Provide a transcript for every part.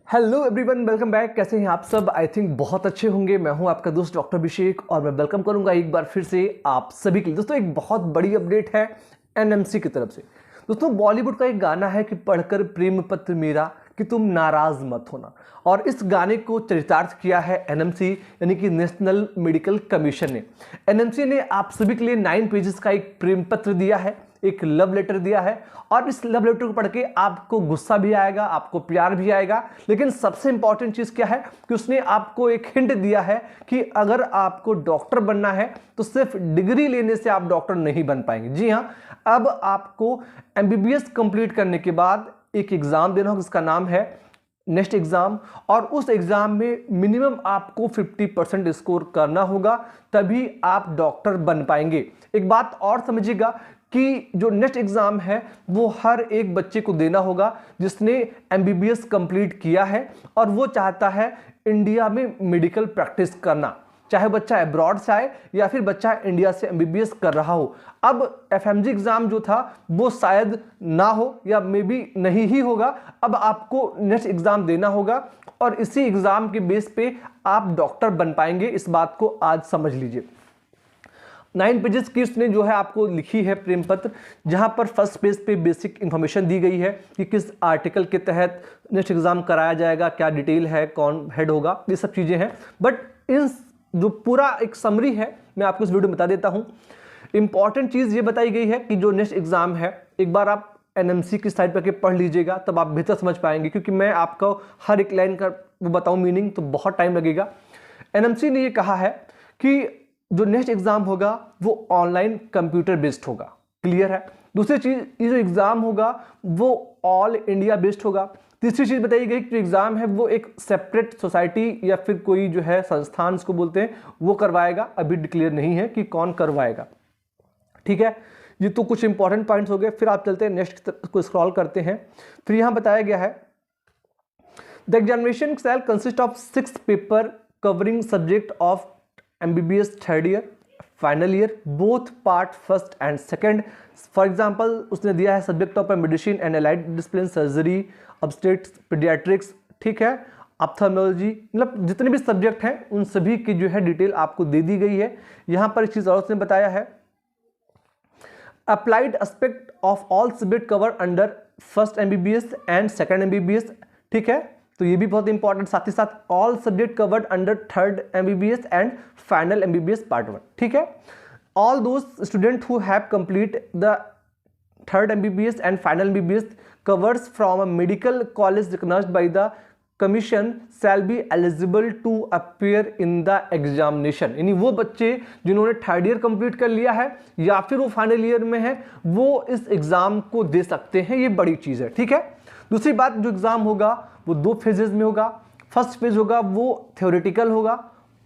Hello everyone, welcome back. कैसे हैं आप सब? आई थिंक बहुत अच्छे होंगे। मैं हूं आपका दोस्त डॉक्टर अभिषेक और मैं वेलकम करूंगा एक बार फिर से आप सभी के लिए। दोस्तों, एक बहुत बड़ी अपडेट है एनएमसी की तरफ से। दोस्तों, बॉलीवुड का एक गाना है कि पढ़कर प्रेम पत्र मेरा कि तुम नाराज मत होना, और इस गाने को चरितार्थ किया है एनएमसी यानी कि नेशनल मेडिकल कमीशन ने। एनएमसी ने आप सभी के लिए 9 पेजेस का एक प्रेम पत्र दिया है, एक लव लेटर दिया है। और इस लव लेटर को पढ़ के आपको गुस्सा भी आएगा, आपको प्यार भी आएगा, लेकिन सबसे इंपॉर्टेंट चीज क्या है कि उसने आपको एक हिंट दिया है कि अगर आपको डॉक्टर बनना है तो सिर्फ डिग्री लेने से आप डॉक्टर नहीं बन पाएंगे। जी हाँ, अब आपको एमबीबीएस कंप्लीट करने के बाद एक एग्जाम देना होगा, इसका नाम है नेक्स्ट एग्जाम। और उस एग्जाम में मिनिमम आपको 50% स्कोर करना होगा, तभी आप डॉक्टर बन पाएंगे। एक बात और समझिएगा कि जो नेक्स्ट एग्जाम है वो हर एक बच्चे को देना होगा जिसने एमबीबीएस कंप्लीट किया है और वो चाहता है इंडिया में मेडिकल प्रैक्टिस करना, चाहे बच्चा अब्रॉड से आए या फिर बच्चा इंडिया से एमबीबीएस कर रहा हो। अब एफएमजी एग्जाम जो था वो शायद ना हो या मे बी नहीं ही होगा। अब आपको नेक्स्ट एग्जाम देना होगा और इसी एग्जाम के बेस पे आप डॉक्टर बन पाएंगे। इस बात को आज समझ लीजिए। 9 पेजेस की उसने जो है आपको लिखी है प्रेम पत्र, जहां पर फर्स्ट पेज पे बेसिक इंफॉर्मेशन दी गई है कि किस आर्टिकल के तहत नेक्स्ट एग्जाम कराया जाएगा, क्या डिटेल है, कौन हेड होगा, ये सब चीजें हैं। बट इन जो पूरा एक समरी है मैं आपको इस वीडियो में बता देता हूं। इंपॉर्टेंट चीज ये बताई गई है कि जो नेक्स्ट एग्जाम है, एक बार आप एनएमसी की साइट पर पढ़ लीजिएगा, तब आप बेहतर समझ पाएंगे, क्योंकि मैं आपको हर एक लाइन का वो बताऊं मीनिंग तो बहुत टाइम लगेगा। एनएमसी ने ये कहा है कि जो नेक्स्ट एग्जाम होगा वो ऑनलाइन कंप्यूटर बेस्ड होगा। क्लियर है? दूसरी चीज, ये जो एग्जाम होगा वो ऑल इंडिया बेस्ड होगा। तीसरी चीज बताई गई कि जो एग्जाम है वो एक सेपरेट सोसाइटी या फिर कोई जो है संस्थान इसको बोलते हैं वो करवाएगा। अभी डिक्लेयर नहीं है कि कौन करवाएगा। ठीक है, ये तो कुछ इंपॉर्टेंट पॉइंट्स हो गए। फिर आप चलते हैं नेक्स्ट को स्क्रॉल करते हैं। फिर यहां बताया गया है the examination shell consist of 6 paper covering subject of MBBS third year, final year, both part first and second. For example उसने दिया है subject of medicine and allied discipline, surgery, obstetrics, paediatrics, ठीक है, ऑप्थेल्मोलॉजी, मतलब जितने भी subject हैं उन सभी की जो है डिटेल आपको दे दी गई है। यहां पर एक चीज और उसने बताया है, applied aspect of all subject cover under first MBBS and second MBBS। ठीक है, तो ये भी बहुत इंपॉर्टेंट। साथ ही साथ all subject covered under third MBBS and final MBBS part 1। ठीक है, all those student who have complete the third MBBS and final MBBS covers from a medical college recognised by the commission shall be eligible to appear in the examination. यानी वो बच्चे जिन्होंने third year complete कर लिया है या फिर वो फाइनल ईयर में है, वो इस एग्जाम को दे सकते हैं। ये बड़ी चीज है। ठीक है, दूसरी बात, जो एग्जाम होगा वो 2 फेजेस में होगा। फर्स्ट फेज होगा वो थ्योरेटिकल होगा,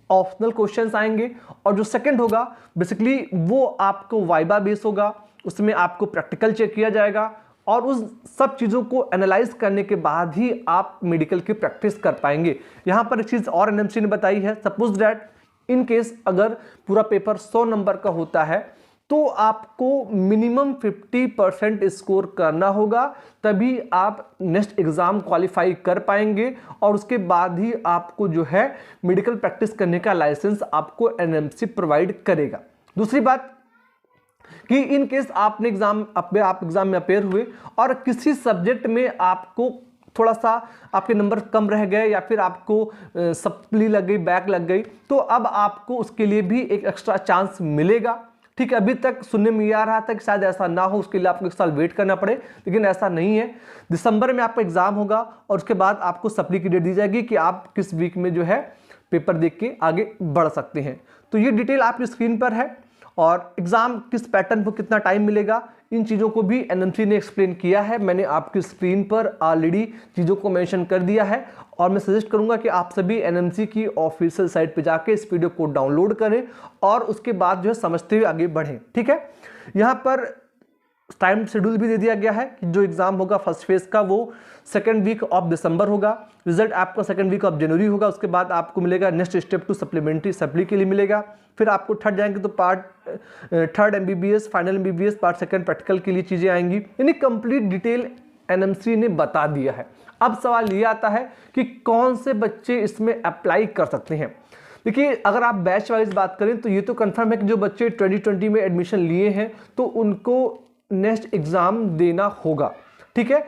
ऑप्शनल क्वेश्चंस आएंगे, और जो सेकंड होगा बेसिकली वो आपको वाइबा बेस होगा। उसमें आपको प्रैक्टिकल चेक किया जाएगा और उस सब चीज़ों को एनालाइज करने के बाद ही आप मेडिकल की प्रैक्टिस कर पाएंगे। यहाँ पर एक चीज़ और एनएमसी ने बताई है, सपोज दैट इन केस अगर पूरा पेपर 100 नंबर का होता है तो आपको मिनिमम 50% स्कोर करना होगा, तभी आप नेक्स्ट एग्जाम क्वालिफाई कर पाएंगे और उसके बाद ही आपको जो है मेडिकल प्रैक्टिस करने का लाइसेंस आपको एनएमसी प्रोवाइड करेगा। दूसरी बात कि इन केस आपने आप एग्जाम में अपेयर हुए और किसी सब्जेक्ट में आपको थोड़ा सा आपके नंबर कम रह गए या फिर आपको सप्ली लग गई, बैक लग गई, तो अब आपको उसके लिए भी एक एक्स्ट्रा चांस मिलेगा। ठीक है, अभी तक सुनने में आ रहा था कि शायद ऐसा ना हो, उसके लिए आपको 1 साल वेट करना पड़े, लेकिन ऐसा नहीं है। दिसंबर में आपका एग्जाम होगा और उसके बाद आपको सप्ली की डेट दी जाएगी कि आप किस वीक में जो है पेपर देख के आगे बढ़ सकते हैं। तो ये डिटेल आपकी स्क्रीन पर है और एग्जाम किस पैटर्न को कितना टाइम मिलेगा, इन चीज़ों को भी एनएमसी ने एक्सप्लेन किया है। मैंने आपकी स्क्रीन पर ऑलरेडी चीज़ों को मेंशन कर दिया है और मैं सजेस्ट करूंगा कि आप सभी एनएमसी की ऑफिशियल साइट पे जाके इस वीडियो को डाउनलोड करें और उसके बाद जो है समझते हुए आगे बढ़ें। ठीक है, यहाँ पर टाइम शेड्यूल भी दे दिया गया है कि जो एग्जाम होगा फर्स्ट फेज का वो 2nd वीक ऑफ दिसंबर होगा, रिजल्ट आपका 2nd वीक ऑफ जनवरी होगा। उसके बाद आपको मिलेगा next step to supplementary supply के लिए मिलेगा। फिर आपको थर्ड जाएंगे तो third MBBS, final MBBS, part 2 practical के लिए चीजें आएंगी। यानी कंप्लीट डिटेल एनएमसी ने बता दिया है। अब सवाल ये आता है कि कौन से बच्चे इसमें अप्लाई कर सकते हैं। देखिए, अगर आप बैच वाइज बात करें तो ये तो कंफर्म है कि जो बच्चे 2020 में एडमिशन लिए हैं तो उनको नेक्स्ट एग्जाम देना होगा, ठीक है।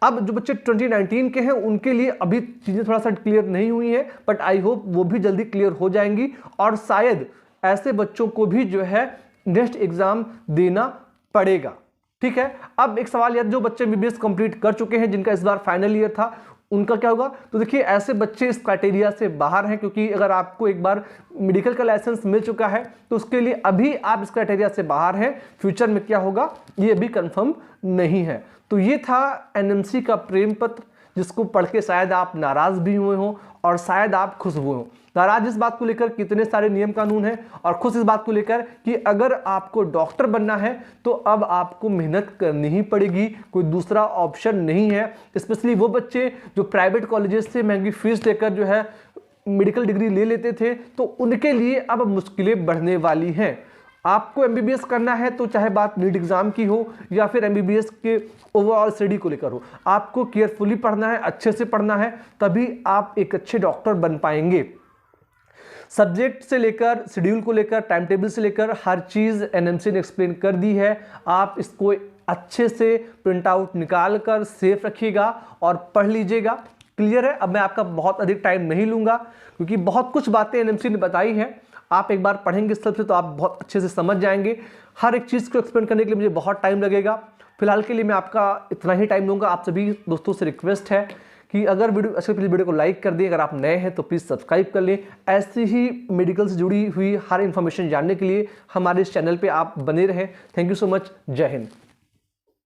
अब जो बच्चे 2019 के हैं उनके लिए अभी चीज़ें थोड़ा सा क्लियर नहीं हुई हैं, बट आई होप वो भी जल्दी क्लियर हो जाएंगी और शायद ऐसे बच्चों को भी जो है नेक्स्ट एग्जाम देना पड़ेगा, ठीक है। अब एक सवाल यार, जो बच्चे एमबीबीएस कंप्लीट कर चुके हैं, जिनका इस बार फाइनल ईयर था, उनका क्या होगा? तो देखिए, ऐसे बच्चे इस क्राइटेरिया से बाहर हैं, क्योंकि अगर आपको एक बार मेडिकल का लाइसेंस मिल चुका है तो उसके लिए अभी आप इस क्राइटेरिया से बाहर हैं। फ्यूचर में क्या होगा ये अभी कंफर्म नहीं है। तो ये था एनएमसी का प्रेम पत्र, जिसको पढ़ के शायद आप नाराज भी हुए हों और शायद आप खुश हुए हों। नाराज इस बात को लेकर कितने सारे नियम कानून हैं, और खुश इस बात को लेकर कि अगर आपको डॉक्टर बनना है तो अब आपको मेहनत करनी ही पड़ेगी, कोई दूसरा ऑप्शन नहीं है। स्पेशली वो बच्चे जो प्राइवेट कॉलेजेस से महंगी फीस देकर जो है मेडिकल डिग्री ले लेते थे, तो उनके लिए अब मुश्किलें बढ़ने वाली हैं। आपको एमबीबीएस करना है तो चाहे बात नीट एग्जाम की हो या फिर एमबीबीएस के ओवरऑल स्टडी को लेकर हो, आपको केयरफुली पढ़ना है, अच्छे से पढ़ना है, तभी आप एक अच्छे डॉक्टर बन पाएंगे। सब्जेक्ट से लेकर शेड्यूल को लेकर, टाइम टेबल से लेकर हर चीज़ एनएमसी ने एक्सप्लेन कर दी है। आप इसको अच्छे से प्रिंट आउट निकाल कर सेफ रखिएगा और पढ़ लीजिएगा। क्लियर है? अब मैं आपका बहुत अधिक टाइम नहीं लूँगा, क्योंकि बहुत कुछ बातें एनएमसी ने बताई हैं। आप एक बार पढ़ेंगे इस तरफ से तो आप बहुत अच्छे से समझ जाएंगे। हर एक चीज़ को एक्सप्लेन करने के लिए मुझे बहुत टाइम लगेगा। फिलहाल के लिए मैं आपका इतना ही टाइम लूँगा। आप सभी दोस्तों से रिक्वेस्ट है कि अगर वीडियो अच्छे प्लीज़ वीडियो को लाइक कर दें, अगर आप नए हैं तो प्लीज़ सब्सक्राइब कर लें। ऐसी ही मेडिकल से जुड़ी हुई हर इन्फॉर्मेशन जानने के लिए हमारे इस चैनल पे आप बने रहें। Thank you so much. जय हिंद।